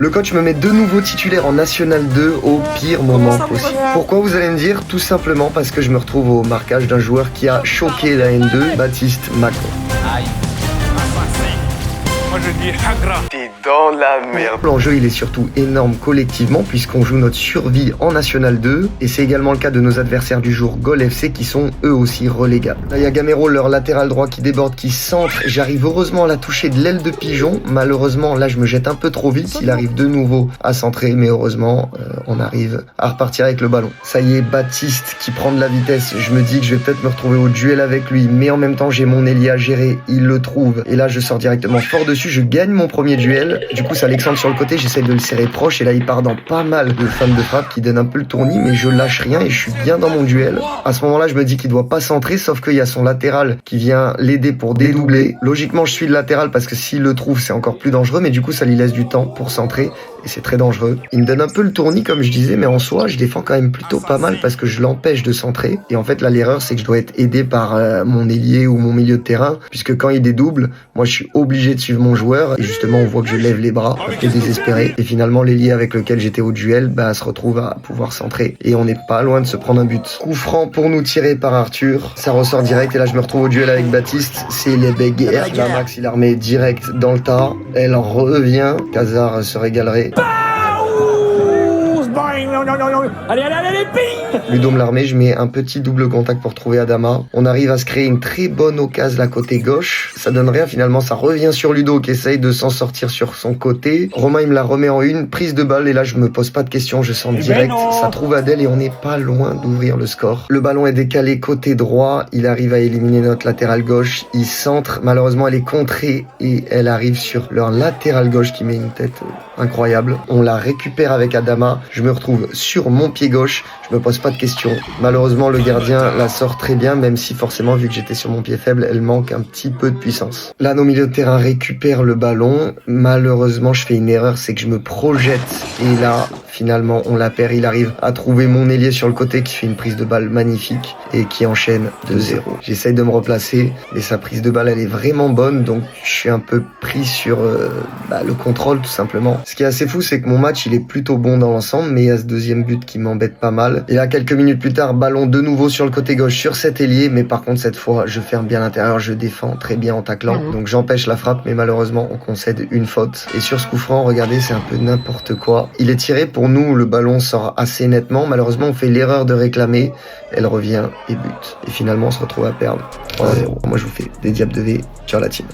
Le coach me met de nouveau titulaire en National 2 au pire moment possible. Pourquoi vous allez me dire? Tout simplement parce que je me retrouve au marquage d'un joueur qui a choqué la N2, Baptiste Macron. Aïe. Moi je dis Hagra. T'es dans la merde. L'enjeu il est surtout énorme collectivement puisqu'on joue notre survie en National 2 et c'est également le cas de nos adversaires du jour Gol FC qui sont eux aussi relégables. Là il y a Gamero, leur latéral droit qui déborde, qui centre. J'arrive heureusement à la toucher de l'aile de pigeon. Malheureusement là je me jette un peu trop vite. Il arrive de nouveau à centrer mais heureusement on arrive à repartir avec le ballon. Ça y est, Baptiste qui prend de la vitesse. Je me dis que je vais peut-être me retrouver au duel avec lui mais en même temps j'ai mon ailier à gérer. Il le trouve et là je sors directement fort dessus. Je gagne mon premier duel. Du coup, c'est Alexandre sur le côté. J'essaie de le serrer proche. Et là, il part dans pas mal de femmes de frappe qui donnent un peu le tournis. Mais je lâche rien et je suis bien dans mon duel. À ce moment-là, je me dis qu'il doit pas centrer. Sauf qu'il y a son latéral qui vient l'aider pour dédoubler. Logiquement, je suis le latéral parce que s'il le trouve, c'est encore plus dangereux. Mais du coup, ça lui laisse du temps pour centrer. Et c'est très dangereux. Il me donne un peu le tournis, comme je disais. Mais en soi, je défends quand même plutôt pas mal parce que je l'empêche de centrer. Et en fait, là, l'erreur, c'est que je dois être aidé par mon ailier ou mon milieu de terrain. Puisque quand il dédouble, moi, je suis obligé de suivre mon joueur. Et justement, on voit que je lève les bras, un peu désespéré. Et finalement, l'ailier avec lequel j'étais au duel, se retrouve à pouvoir centrer. Et on n'est pas loin de se prendre un but. Coup franc pour nous tirer par Arthur. Ça ressort direct. Et là, je me retrouve au duel avec Baptiste. C'est les bagarres. La Max, il la remet direct dans le tas. Elle revient. Khazar se régalerait. Allez, allez, allez, ping. Ludo me l'armée, je mets un petit double contact pour trouver Adama. On arrive à se créer une très bonne occasion là côté gauche. Ça donne rien finalement, ça revient sur Ludo qui essaye de s'en sortir sur son côté. Romain il me la remet en une, prise de balle et là je me pose pas de questions, je sens direct. Ça trouve Adèle et on n'est pas loin d'ouvrir le score. Le ballon est décalé côté droit, il arrive à éliminer notre latéral gauche. Il centre, malheureusement elle est contrée et elle arrive sur leur latéral gauche qui met une tête incroyable. On la récupère avec Adama, je me retrouve sur mon pied gauche, je me pose pas de questions. Malheureusement, le gardien la sort très bien, même si forcément, vu que j'étais sur mon pied faible, elle manque un petit peu de puissance. Là, nos milieux de terrain récupèrent le ballon. Malheureusement, je fais une erreur, c'est que je me projette. Et là, finalement, on la perd. Il arrive à trouver mon ailier sur le côté qui fait une prise de balle magnifique et qui enchaîne 2-0. J'essaye de me replacer, mais sa prise de balle, elle est vraiment bonne. Donc, je suis un peu pris sur le contrôle, tout simplement. Ce qui est assez fou, c'est que mon match, il est plutôt bon dans l'ensemble, mais il y a ce deuxième but qui m'embête pas mal. Et là, quelques minutes plus tard, ballon de nouveau sur le côté gauche sur cet ailier, mais par contre, cette fois, je ferme bien l'intérieur, je défends très bien en taclant. Donc, j'empêche la frappe, mais malheureusement, on concède une faute. Et sur ce coup franc, regardez, c'est un peu n'importe quoi. Il est tiré pour nous, le ballon sort assez nettement. Malheureusement, on fait l'erreur de réclamer. Elle revient et but. Et finalement, on se retrouve à perdre 3-0. Moi, je vous fais des diables de V. Ciao la team.